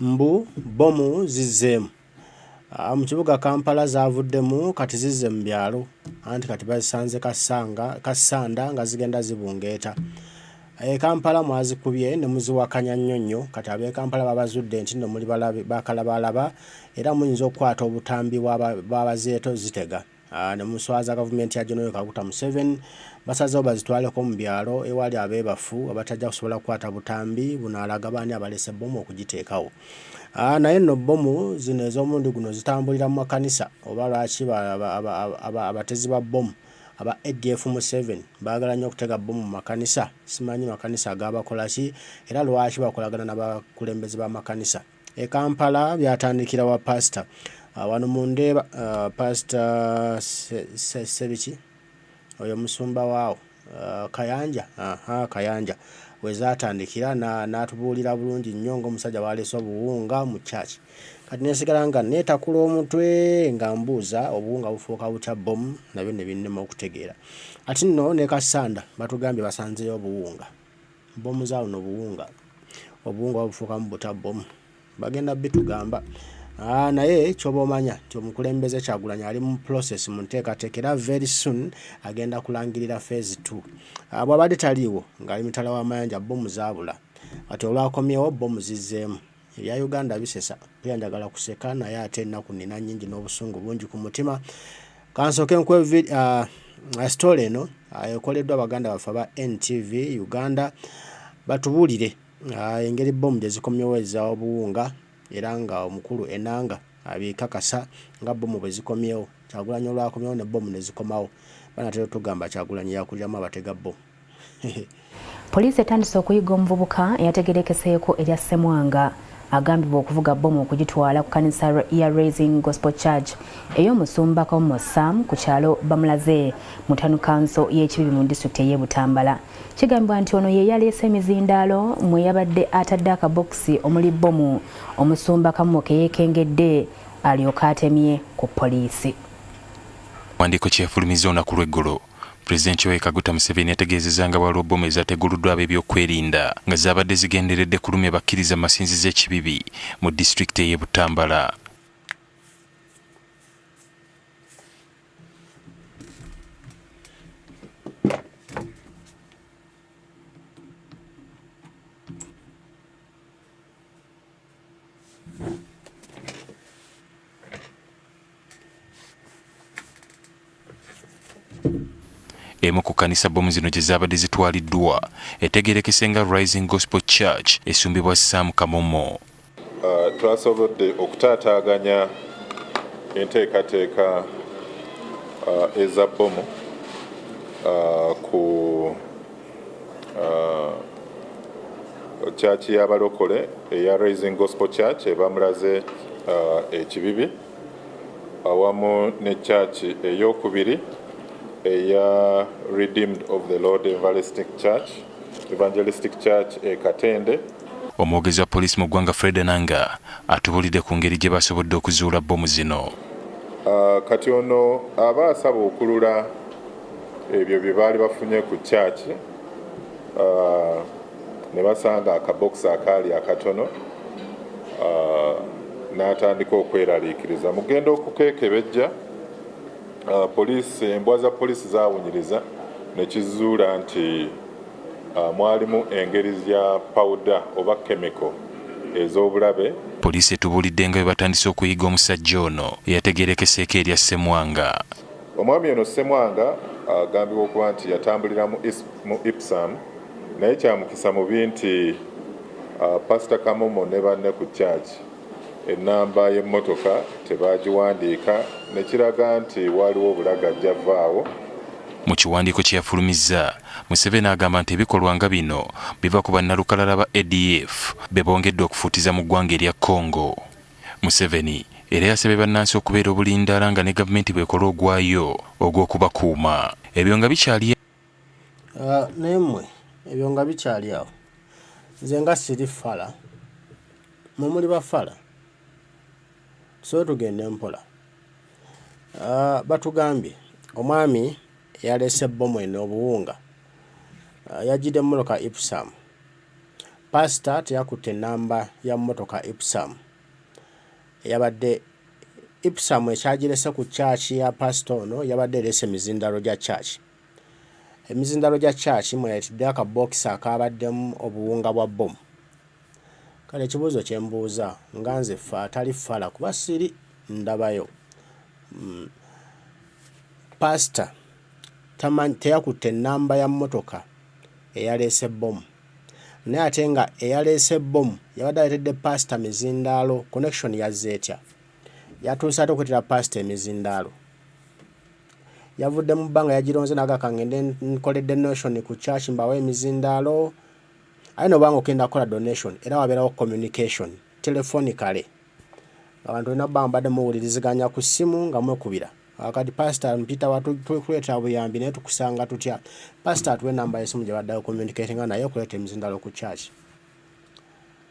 Mbu Bbomu zizzeemu. Mu kibuga Kampala zaavuddemu kati zizze mu byalo anti kati bazisanze Kassanda nga zigenda zibungeeta. Kampala mwazikubye ne muziwakanya nnyo kati ab'e Kampala babazudde nti nno muli bakalabalaba era muyinza okukwata obutambi bw'abazeeto zitega. Ne muswaza gavumenti ya General Kaguta Museveni basazeewo bazitwaleko mu byalo ewali abeebafu abatajja kusobola kukwata butambi bunaalaga baani abalese bbomu okugiteekawo. Naye nno bbomu zino ez'omulundi guno zitambulira mu makanisa oba lwaki abatezi ba bbomu aba ADF Museveni baagala nnyo okutega bbomu mu makanisa. Simanyi makanisa agaabakola ki era lwaki bakolagana n'abakulembeze b'amakanisa. Kampala byatandikira wa pastor wano mu Ndeeba pastor Sebiki oyo musumba waawo Kayanja Kayanja wezaatandikira n'atubuulira bulungi nnyo ng'omusajja waleese obuwunga mu church. Kati nesigala nga neetakula omutwe nga mbuuza obuwunga bufuuka butya bbomu nabyo ne binnema okutegeera. Ati nno ne Kassanda batugambye basanzeyo obuwunga bbomu zaawo n'obuwunga bufuukamu butya bbomu bagenda bitugamba. Naye kyoba omanya nti omukulembeze Kyagulanyi ali mu process mu nteekateeka very soon agenda kulangirira phase 2. Bw'abadde taliiwo ng'ali mitala w'amayanja bbomu zaabula. Ati olwakomyewo bbomu zizzeemu. Ebya Uganda bisesa byanjagala kuseka naye ate ennaku nnina nnyingi n'obusungu bungi ku mutima. Kansooke nkwe story eno ekoleddwa Abaganda baffe aba NTV Uganda batubuulire engeri bbomu gye zikomyewo ez'obuwunga era nga omukulu Enanga abikakasa nga bbomu bwe zikomyewo. Kyagulanyi olwakomyewo ne bbomu ne zikomawo. Banatera tugamba Kyagulanyi yakuliramu abatega bbomu. Poliisi etandise okuyiga omuvubuka eyategerekeseeko erya Ssemwanga agambibwa okuvuga bbomu okugitwala ku kanisa ya Raising Gospel Church ey'omusumba Komo Sam ku kyalo Bamulaze mu Tanu Council y'Ekibibi mu disitulikiti ey'e Butambala. Kigambibwa nti ono ye yaleese emizindaalo mwe yabadde atadde akabokisi omuli bbomu omusumba Kamu ke yeekengedde alyoka atemye ku poliisi. Wandiiko kyefulumiza olunaku lw'eggulo Pulezidenti Yoweri Kaguta Museveni yategeezezza nga waliwo bbomu ezaateguliddwa ab'ebyokwerinda nga zaabadde zigenderedde kulumya bakkiriza masinzizo Ekibibi mu disitulikiti ey'e Butambala. Emu ku kanisa bbomu zino gye zaabadde zitwaliddwa etegerekese nga Rising Gospel Church esumbibwa Sam Kamomo. Twasobodde okutaataaganya enteekateeka eza bbomu ku church y'abalokole eya Rising Gospel Church Bamulaze Ekibibi awamu ne church ey'okubiri eya Redeemed of the Lord Evangelistic Church Katende. Omwogezi wa poliisi mu ggwanga Fred Nanga atubulidde ku ngeri gye basobodde okuzuula bbomu zino. Kati ono aba asaba okulula ebyo bye baali bafunye ku church ne basanga akabokisi akaali akatono n'atandika okweraliikiriza. Mugenda okukeekebejja poliisi embwa za poliisi zaawunyiriza ne kizuula nti mwalimu engeri za powder oba chemical ez'obulabe. Poliisi etubulidde nga bwe batandise okuyiga omusajja ono eyategerekeseeko erya Ssemwanga. Omwami ono Ssemwanga agambibwa okuba nti yatambulira mu Ipsam naye kyamukisa mubi nti Pastor Kamomo ne banne ku church ennamba y'emmotoka tebaagiwandiika ne kiraga nti waliwo obulagajja vaawo. Mu kiwandiiko kye yafulumizza, Museveni agamba nti ebikolwa nga bino biva ku bannalukalala ba ADF be bongedde okufuutiza mu ggwanga erya Congo. Museveni era yasabye bannansi okubeera obulindaala nga ne gavumenti bw'ekola ogwayo ogw'okubakuuma. Ebyo nga bikyali N'emmwe ebyo nga bikyali awo. Nze nga siri fala mwe muli bafala so tugende mpola. Batugambye omwami yaleese bbomu eno obuwunga yajjidde emmotoka Ipsam pastor teyakutte namba ya mmotoka Ipsum yabadde Ipsum ekyagirese ku church ya pastor ono yabadde erese emizindalo gya church. Emizindalo gya church mweyayitidde akabox akabaddemu obuwunga bwa bbomu. Kale ekibuuzo kye mbuuza nga nze atali fala kuba siri ndabayo. Pastor teyakutte namba ya mmotoka eyaleese bbomu. Naye ate nga eyaleese bbomu yabadde aletedde pastor mizindaalo connection yazze etya. Yatuuse ate okuleetera pastor emizindaalo. Yavudde mu bbanga yagironze n'agaka ngende nkoledde donation ku church mbawe emizindaalo. Aye n'obanga okenda kukola donation era wabeerawo communication telephonically. Abantu olina bbanga mbadde muwuliriziganya ku ssimu nga mwekubira. Kati pastor mpita watukuleetera buyambi naye tukusanga tutya. Pastor atuwe namba y'essimu gye baddayo communicating naye okuleeta emizindaalo ku church.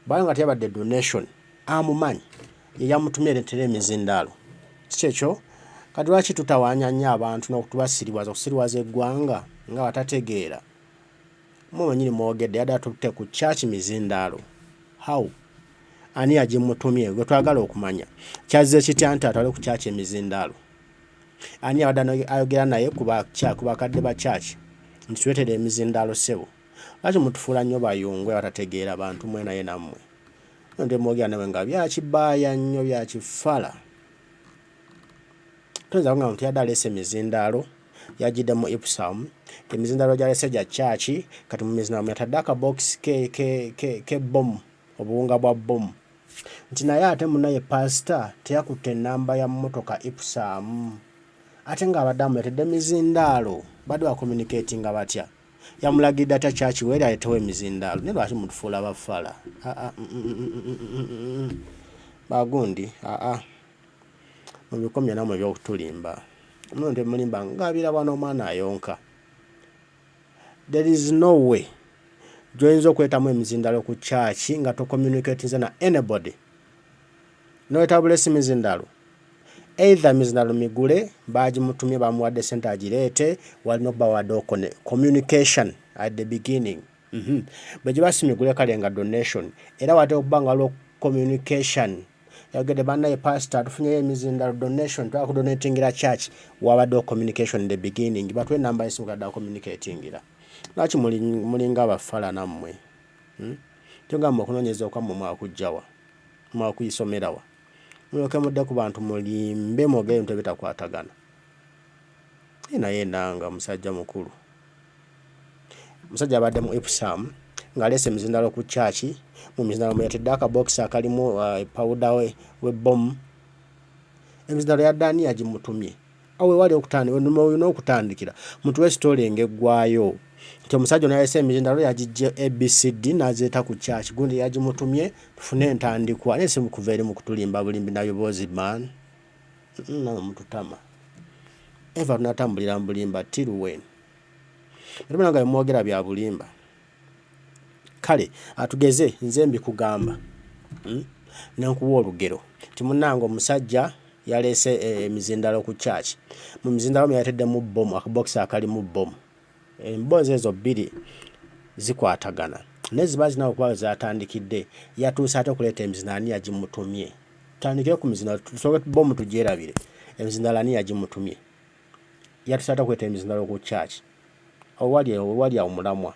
Bwanga teyabadde donation amumanyi ye yamutumye leetera emizindaalo. Si kyekyo kati lwaki tutawaanya nnyo abantu n'okutubasiriwaza okusiriwaza eggwanga nga batategeera. Mmwe nyini mwogedde yadde atutte ku church mizindaalo. How? Ani yagimutumye gwe twagala okumanya. Kyazze kitya nti atwale ku church emizindaalo. Ani abadde ayogera naye ku bakadde ba church nti tuleetere emizindaalo ssebo. Lwaki mutufuula nnyo bayungwe batategeera abantu mwe naye nammwe. Nonde mwogera nawe nga byakibbaaya nnyo byakifala. Tuyinza nga muntu yadde aleese emizindaalo yagiddemu Ipsum. Emizindalo gyalese gya church kati mu mizindaalo yatadde akabox ke bbomu obuwunga bwa bbomu. Nti naye ate munaye pastor teyakutte namba ya mmotoka Ipsum. Ate nga abadde amuleetedde emizindaalo badde bakommunicatinga batya. Yamulagidde atya church weeri aleetewo emizindaalo. Naye lwaki mutufuula abafala? Bagundi mubikomya namwe ebyokutulimba. Nonde mulimba ngabira bwana omwana ayonka. There is no way gy'oyinza okwetamu emizindaalo ku church nga tocommunicatinze na anybody. Nowetabula emizindaalo. Either mizindaalo migule bagimutumye bamuwadde ssente agireete walina okubawadde communication at the beginning. Bwe giba si migule kale nga donation era wate okuba nga waliwo communication. Yagede bannaye pastor tufunyeyo emizindaalo donation twakudonatingira church wabaddewo communication in the beginning. Batwe namba y'essimu gadda communicatingira. Lwaki mulinga abafala nammwe? Kyonga mukunoonyeza okwammwe mwakujjawa mwakuyisomerawa. Mulyoke mudde ku bantu mulimbe mwogere ebintu ebitakwatagana. Naye nanga musajja mukulu. Musajja abadde mu Ipsum ng'aleese emizindaalo ku church. Mu mizindaalo mwe yatedde akabox akalimu powder w'ebbomu. Emizindaalo yadde ani yagimutumye? Awe wali okutandikira mutuwe story ng'eggwayo. Nti omusajja ono yaleese emizindaalo yagijje ABCD n'azeeta ku church. Gundi yagimutumye tufune entandikwa. Naye si mukuva eri mu kutulimba bulimbi nayo bozi man. Nawe mututama. Eva tunatambulira mu bulimba till when? Era nga mwogera bya bulimba. Kale atugeze nze mbikugamba. Nankuwa olugero. Ti munnange omusajja yaleese emizindaalo ku church. Mu mizindaalo mwe yateddemu bbomu akabox akalimu bbomu. Emboozi ezo bbiri zikwatagana. Naye ziba zinawo okuba zatandikidde yatuuse ate okuleeta emizindaalo ani yagimutumye. Tutandikire ku mizindaalo tusooke bbomu tugyerabire. Emizindaalo ani yagimutumye. Yatuuse ate okuleeta emizindaalo ku church. Owali omulamwa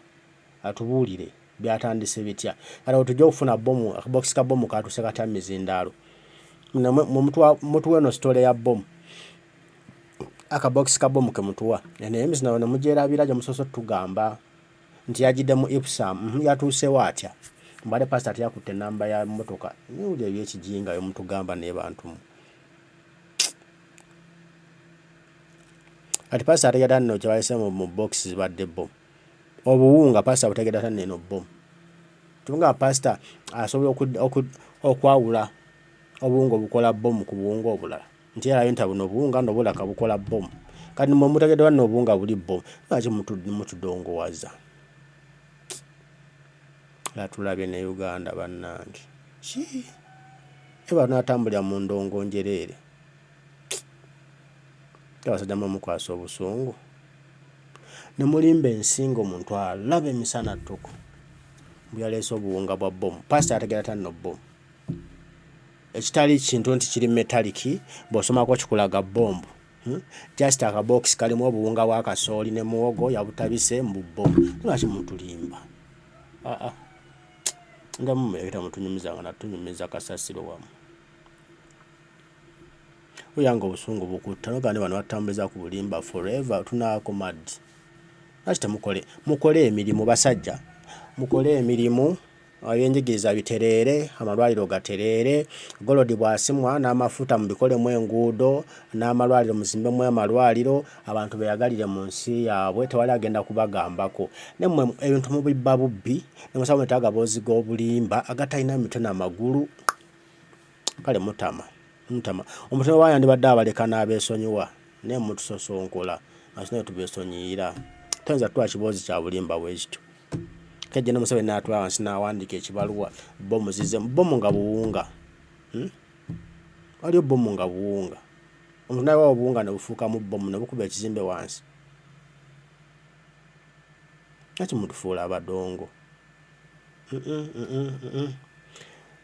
atubuulire byatandise bitya. Kale tujja okufuna bbomu akabox ka bbomu katuuse katya mizindaalo. Mutuwe no story ya bbomu. Akabox ka bbomu ke mutuwa. Naye emizindaalo ne mugyerabira gye musoose tugamba nti yagiddemu Ipsum. Yatuuse watya. Mbadde pastor teyakutte namba ya mmotoka. Niwulira eby'ekijinga mutugamba naye bantu. Kati pastor ategedde nno kye balese mu box zibadde bbomu. Obuwunga pastor butegedde ate neno bbomu. Tunga pastor asobola okwawula obuwunga obukola bbomu ku buwunga obulala. Nti era yenta buno obuwunga n'obulaka bukola bbomu. Kati mmwe mutegedde wano obuwunga buli bbomu. Lwaki mutudongowaza? Latulabye ne Uganda bannange. Eba natambulira mu ndongo njereere. Abasajja mukwasa obusungu. Ne mulimba ensingo omuntu alaba emisana ttuku. buyaleese obuwunga bwa bbomu pasita ategera tanno bbomu ekitali kintu nti kiri metaliki bw'osomako kikulaga bombu just akabox kalimu obuwunga bwa kasooli ne muwogo yabutabise mu bbomu lwaki mutulimba ndamumulekera mutunyumiza nga natunyumiza kasasiro wamu uyanga obusungu bukutta nogane bano batambuliza ku bulimba forever tunaako maddi lwaki temukole emirimu basajja mukole emirimu ebyenjigiriza bitereere amalwaliro gatereere golodi bwasimwa n'amafuta mubikolemu enguudo n'amalwaliro muzimbemu amalwaliro abantu beyagalire mu nsi yaabwe tewali agenda kubagambako nemmwe ebintu mubibba bubbi nemusaba mwetaaga boozi g'obulimba agatalina mitwe n'amagulu kale mutama omutima wayandibadde abaleka n'abeesonyiwa naye mutusosonkola asinaye tubeesonyiira toyinza tutwala kiboozi kya bulimba bwekityo kejje ne Museveni n'atwala wansi n'awandiika ekibaluwa bbomu zize bbomu nga buwunga waliyo bbomu nga buwunga omuntu naye wawo obuwunga ne bufuuka mu bbomu ne bukuba ekizimbe wansi lwaki mutufuula abadongo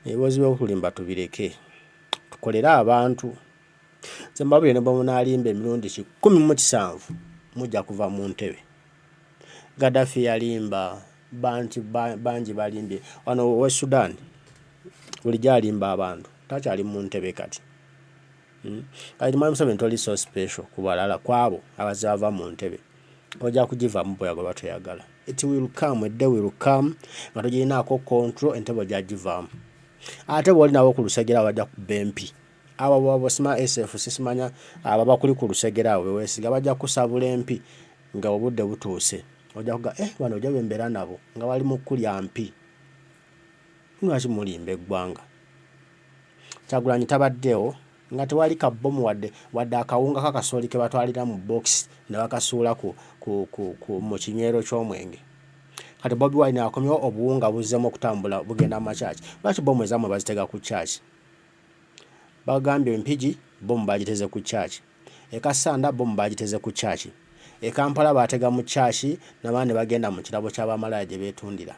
ebiboozi by'okulimba tubireke tukolere abantu nze mbabulire ne bwemunaalimba emirundi 17 mujja kuva mu ntebe Gaddafi yalimba bangi balimbye wano we Sudan bulijjo alimba abantu takyali mu ntebe kati kati Mwami Museveni toli so special ku balala kwabo abazaava mu ntebe ojja kugivaamu bweyagala bateyagala it will come a day will come nga togirinaako control entebe ojja givaamu ate bw'olinawo ku lusegera bajja kubba empi abo bw'osima SF sisimanya ababa kuli ku lusegera awo weesiga bajja kusabula empi nga obudde butuuse ojja kuga bano ojja bembeera nabo nga bali mu kulya mpi lwaki mulimba eggwanga Kyagulanyi tabaddewo nga tewali kabbomu wadde akawunga kakasooli ke batwalira mu box ne bakasuula mu kinywero ky'omwenge kati Bobi Wine akomyewo obuwunga buzzemu okutambula bugenda mu makyaki lwaki bbomu ezammwe bazitega ku kyaki bagambye empigi bbomu bagiteze ku kyaki ekasanda bbomu bagiteze ku kyaki Kampala batega mu kyaki n'abaana bagenda mu kirabo ky'abamalaya gye beetundira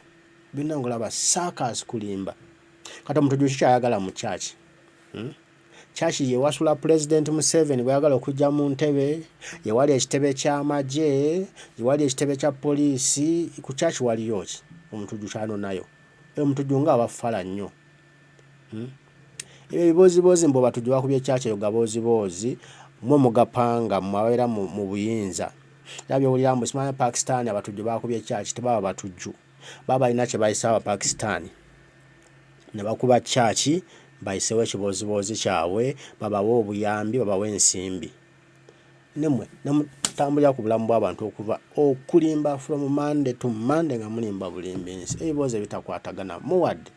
bino ngolaba sakas kulimba kati omuntu kyayagala mu kyaki kyaki ye wasula President Museveni bwayagala okujja mu ntebe ye wali ekitebe ky'amagye ye wali ekitebe kya poliisi ku kyaki waliyo ki omuntu kyano nayo omuntu nga abafala nnyo ebiboozi mbo batujja bakubye kyaki eyo gaboozi mwe mugapanga mwabeera mu buyinza labyo wulira mbu simanya Pakistan abatujju bakubye kyaki tebaba batujju baba balina kye bayisa Abapakistan ne bakuba kyaki bayisewo ekiboozi kyabwe babawa obuyambi babawa ensimbi nemwe nemutambulira ku bulamu bw'abantu okulimba from Monday to Monday nga mulimba bulimbi nsi ebiboozi ebitakwatagana muwadde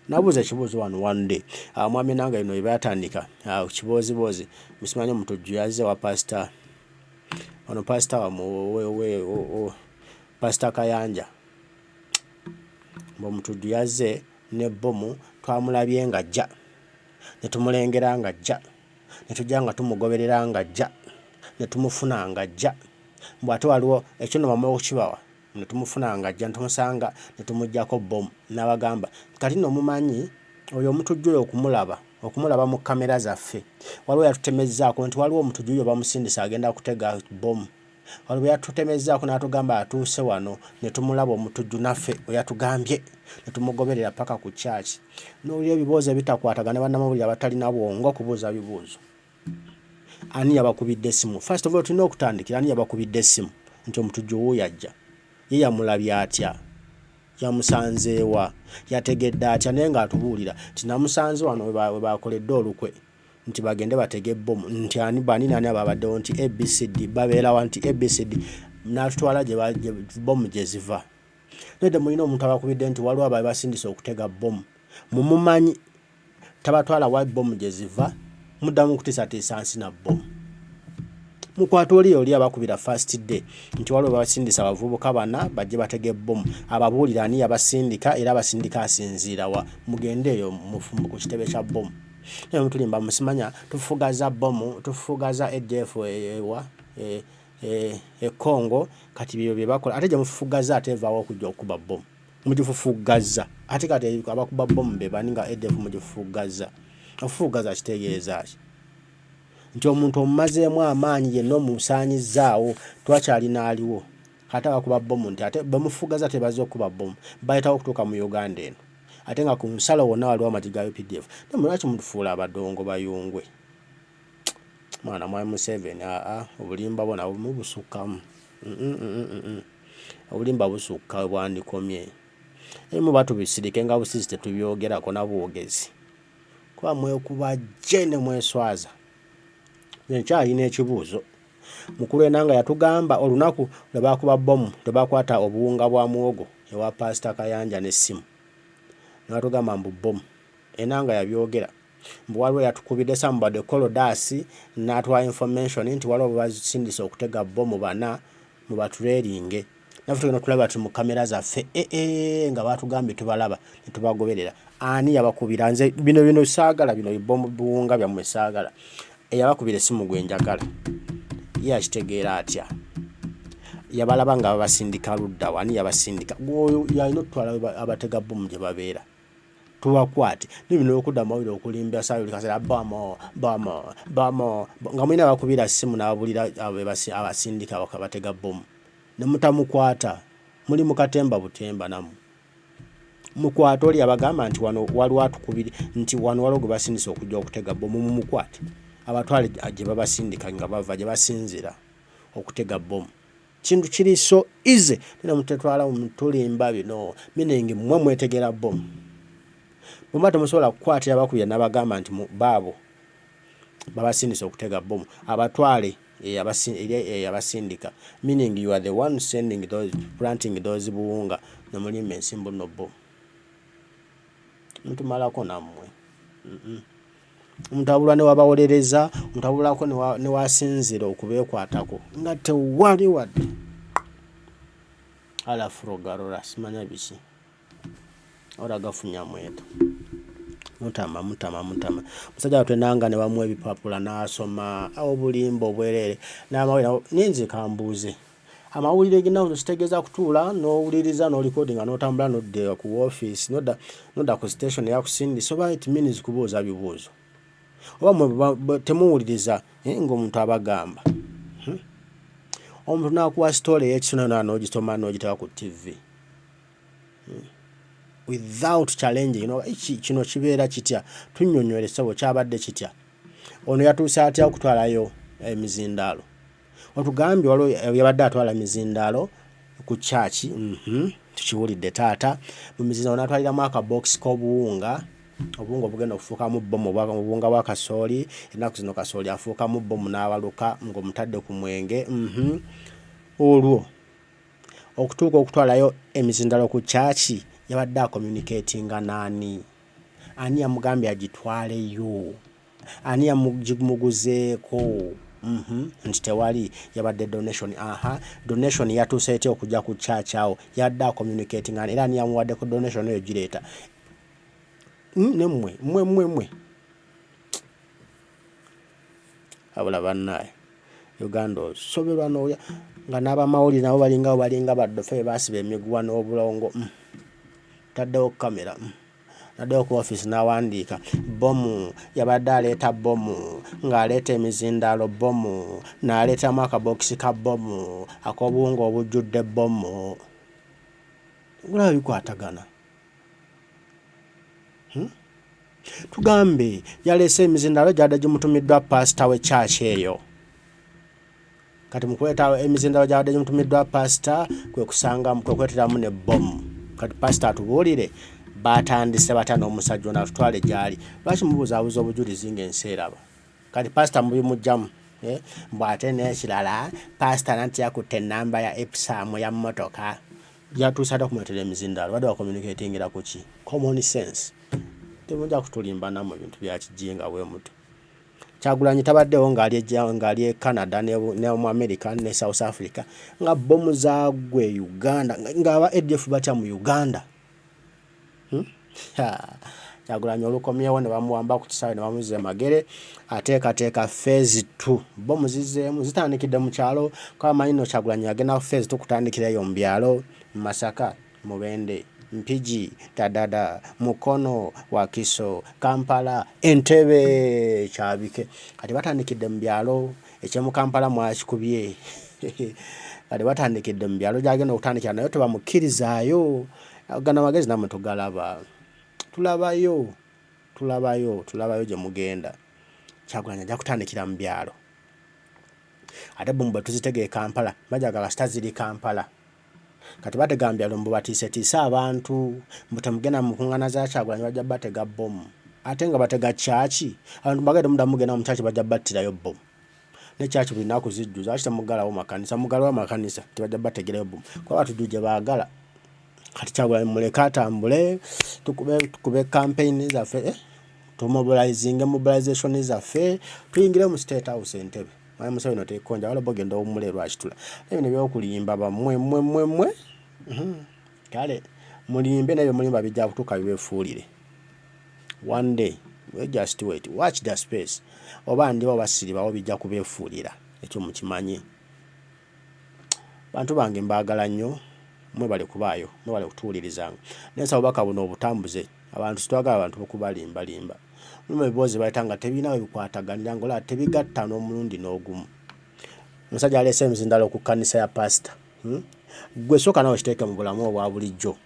nabuuza ekibuuzo wano one day mwami nange bino byatandika kiboozi musimanye omutujju yazze wa pasita wano pasita pasita Kayanja omutujju yazze ne bbomu twamulabye nga ajja ne tumulengera nga ajja ne tujja nga tumugoberera nga ajja ne tumufuna nga ajja bw'ate waliwo ekyo no bamaze okukibawa ne tumufuna nga ajja ne tumusanga ne tumuggyako bbomu n'abagamba kati no mumanyi oyo omutujju oyo okumulaba mu kamera zaffe waliwo yatutemezzaako nti waliwo omutujju oyo bamusindisa agenda kutega bbomu waliwo yatutemezzaako n'atugamba atuuse wano ne tumulaba omutujju naffe oyatugambye ne tumugoberera paka ku kyaki n'olyo ebiboozi ebitakwatagana bannamawulire abatalina bwongo okubuuza bibuuzo ani yabakubidde essimu first of all tulina okutandikira ani yabakubidde essimu nti omutujju wuuyo ajja ye yamulabye atya yamusanzeewa yategedde atya naye ng'atubuulira nti namusanze wano we bakoledde olukwe nti bagende batege bbomu nti ani nani ababaddewo nti ABCD babeerawa nti ABCD n'atutwala gye bbomu gye ziva nedde mulina omuntu abakubidde nti waliwo ababe basindisa okutega bbomu mumumanyi tabatwala wa bbomu gye ziva muddamu kutiisatiisa nsi na bbomu mukwata oli abakubira first day nti waliwo babasindisa abavubuka bana bajje batege bbomu ababuulira ani yabasindika era abasindika asinziira wa mugende eyo mufumbu ku kitebe kya bbomu naye mutulimba musimanya tufugaza bbomu tufugaza ADF ewa Congo kati byo bye bakola ate gye mufugaza ate evaawo okujja okuba bbomu mugifufuggaza ate kati abakuba bbomu be bani nga ADF mugifufuggaza okufuggaza kitegeeza ki nti omuntu omumazeemu amaanyi yenna omusaanyizaawo twakyalina aliwo ate abakuba bbomu nti ate bamufuggaza tebaze okuba bbomu bayitawo okutuuka mu Uganda eno ate nga ku nsalo wonna waliwo amagi ga UPDF naye lwaki mutufuula abadongo bayungwe mwana mwami Museveni obulimba bona mubusukkamu obulimba busukka bwandikomye emu batubisirike nga busisi tetubyogerako nabwogezi kuba mwekuba jene mweswaza nkyalina ekibuuzo mukulu enanga yatugamba olunaku lwe bakuba bbomu lwe bakwata obuwunga bwa muwogo ewa Pasita Kayanja n'essimu natugamba mbu bbomu enanga yabyogera mbu waliwo yatukubidde Samba de Kolodasi n'atwa information nti waliwo basindise okutega bbomu bana mu batureringe nafe tugenda tulaba tuli mu kamera zaffe nga batugambye tubalaba ne tubagoberera ani yabakubira nze bino saagala bino bbomu buwunga byammwe saagala eyabakubira essimu gwe njagala ye akitegeera atya yabalaba nga babasindika ludda wani yabasindika gwoyo yalina okutwala abatega bbomu gye babeera tubakwate nibino okudda mawulire okulimbya saayoli kasera bamo nga mulina bakubira ssimu n'ababulira abasindika bakabatega bbomu ne mutamukwata muli mukatemba butemba namu mukwata oli abagamba nti wano waliwo atukubiri nti wano waliwo gwe basindisa okujja okutega bbomu mumukwate abatwale gye babasindika nga bava gye basinzira okutega bbomu kintu kiri so easy nina mutetwala mutulimba bino meaning mmwe mwetegera bbomu bwemba temusobola kukwatira abakubira n'abagamba nti baabo babasindisa okutega bbomu abatwale abasindika meaning you are the one sending those planting those buwunga nomulimba ensimbu no bbomu mutumalako nammwe mutabula ne wabawolereza mutabulako ne wasinzira okubeekwatako nga tewali wadde ala frogarora simanya biki ora gafunya mweto mutama musajja watwenanga ne bamwe ebipapula n'asoma obulimba obwerere n'amawulire ninzi kambuuze amawulire ginawo kitegeeza kutuula n'owuliriza n'olicordinga n'otambula n'odde ku office nodda ku station yakusindisa oba it means kubuuza bibuuzo oba temuwuliriza ng'omuntu abagamba omuntu n'akuwa story y'ekisona n'ogisoma n'ogiteka ku TV without challenge kino kibeera kitya tunnyonnyole ssebo kyabadde kitya ono yatuuse atya okutwalayo emizindaalo otugambye waliwo yabadde atwala emizindaalo ku kyaki tukiwulidde taata mu mizindaalo n'atwaliramu akabox k'obuwunga obuwunga obugenda okufuukamu bbomu obuwunga bwa kasooli ennaku zino kasooli afuukamu bbomu n'abaluka ng'omutadde ku mwenge olwo okutuuka okutwalayo emizindaalo ku kyaki yabadde communicatinga nani ani yamugambye agitwaleyo ani yamuguzeeko nti tewali yabadde donation donation yatuuse ete okujja ku church awo yadde communicating era ani yamuwadde ku donation eyo gireeta mmwe abula bannaye Uganda osoberwa n'oya nga n'abamawulire nabo balinga baddofe basiba emiguwa n'obulongo taddewo kamera naddewo ku office n'awandiika bbomu yabadde aleeta bbomu ng'aleeta emizindaalo bbomu n'aleetamu akabokisi ka bbomu ak'obuwunga obujjudde bbomu ngulaba bikwatagana tugambe yaleese emizindaalo gyadde gimutumiddwa pasita w'ekyaki eyo kati mukweta emizindaalo gyadde gimutumiddwa pasita kwe kweteramu ne bbomu kati pasita atubuulire batandise batya n'omusajja ono atutwale gyali lwaki mubuzaabuza obujulizi ng'ensi eraba kati pasita mubimugjamu mbw'ate n'ekirala pasita nanti yakutte ennamba ya episamu ya mmotoka yatuusa ate okumwetera emizindaalo badde wakommunicatingira ku ki common sense temujja kutulimba namu ebintu bya kijinga bwe muto Kyagulanyi tabaddewo ng'ali e Canada ne mu America ne South Africa nga bbomu zaagwe Uganda ng'aba ADF batya mu Uganda Kyagulanyi Olwakomyewo ne bamuwamba ku kisaawe ne bamuzza magere ateekateeka phase 2 bbomu zizzeemu zitandikidde mu kyalo kwa amanyi no Kyagulanyi agenda ku phase 2 kutandikirayo mu byalo mu Masaka Mubende Mpigi, Dadada, Mukono, Wakiso, Kampala, Entebbe, Kyabike. Kati batandikidde mu byalo ekyemu Kampala mwakikubye. Kati batandikidde mu byalo gyagenda okutandikira nayo tebamukkirizaayo. Gana magezi namwe tugalaba. Tulabayo gye mugenda. Kyagulanyi ajja kutandikira mu byalo. Ate bwe mba tuzitege Kampala bajagala sita ziri Kampala. Kati batega mu byalo mbu batiise abantu mbu temugenda mu kuŋŋaana za Kyagulanyi bajja batega bbomu. Ate nga batega kyaki abantu bagende muda mugenda mu kyaki bajja battirayo bbomu. Ne kyaki buli nnaku zijjuza lwaki temugalawo makanisa mugalawo amakanisa tebajja bategerayo bbomu kuba batujju gye baagala. Kati Kyagulanyi muleke atambule tukube campaign zaffe mobilization zaffe tuyingire mu State House Entebbe. Maya Museveni tekonja wala bogenda omule lwakitula. Ebyo byokulimba bamwe. Kale mulimbe nebyo mulimba bijja kutuuka bibeefuulire. One day we just wait, watch the space. Oba ndiwo basiribawo bijja kubeefuulira ekyo mukimanyi. Bantu bange mbaagala nnyo mwebale kubaayo mwebale kutuulirizanga. Nensa obubaka buno obutambuze abantu sitwagala abantu okubalimba. Mulimu ebibuuzo bayitanga tebinawe bikwataganira ngola tebigatta n'omulundi n'ogumu. Omusajja aleese emizindalo ku kkanisa ya pasita. Gwe sooka nawe kiteeke mu bulamu obwa bulijjo.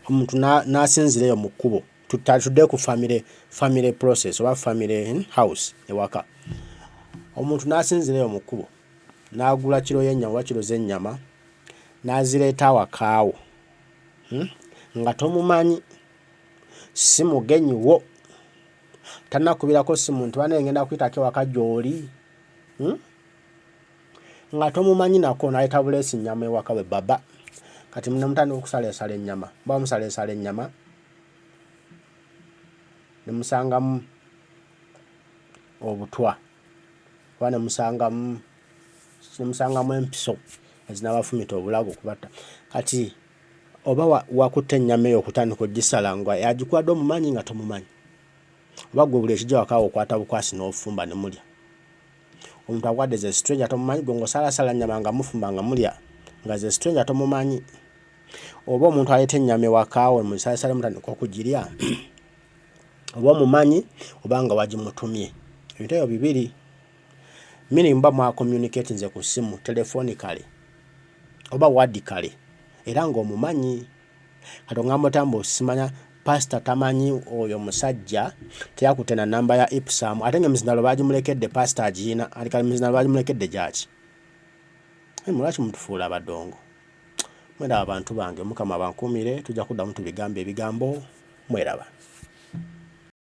Omuntu n'asinzireyo mu kkubo tutudde ku family process oba family house ewaka. Omuntu n'asinzireyo mu kkubo n'agula kiro y'ennyama oba kiro z'ennyama n'azireeta awakaawo nga tomumanyi si mugenyi wo tannakubirako si muntu bane ngenda kuyitako ewaka gy'oli nga tomumanyi nako n'ayita buleesi nnyama ewaka bwe baba. Kati mutandika okusaleesala ennyama ba musaleesala ennyama ne musangamu obutwa oba ne musangamu empiso ezinabafumita obulago okubatta. Kati oba wakutte ennyama eyo okutandika ogisala nga yagikuwadde omumanyi nga tomumanyi oba gwe buli ekijja wakaawo okwata bukwasi n'ofumba ne mulya. Omuntu akwadde ze stranger tomumanyi gwe ng'osalasala ennyama nga mufumba nga mulya nga ze stranger tomumanyi. Oba omuntu aleeta ennyama ewakaawo musalasale mutandika okugirya oba omumanyi oba nga wagimutumye. Ebintu ebyo bibiri mini mba mwa communicate nze ku ssimu telefonically oba wadikale era ng'omumanyi. Kati oŋŋamba otambo osimanya pasita tamanyi oyo musajja teyakutte na namba ya IPSAM ate ng'emizindalo baagimulekedde pasita agiina alikali emizindalo baagimulekedde gyaki. Lwaki mutufuula abadongo? Mweraba abantu bange Mukama bankuumire tujja kuddamu tubigambe ebigambo mweraba.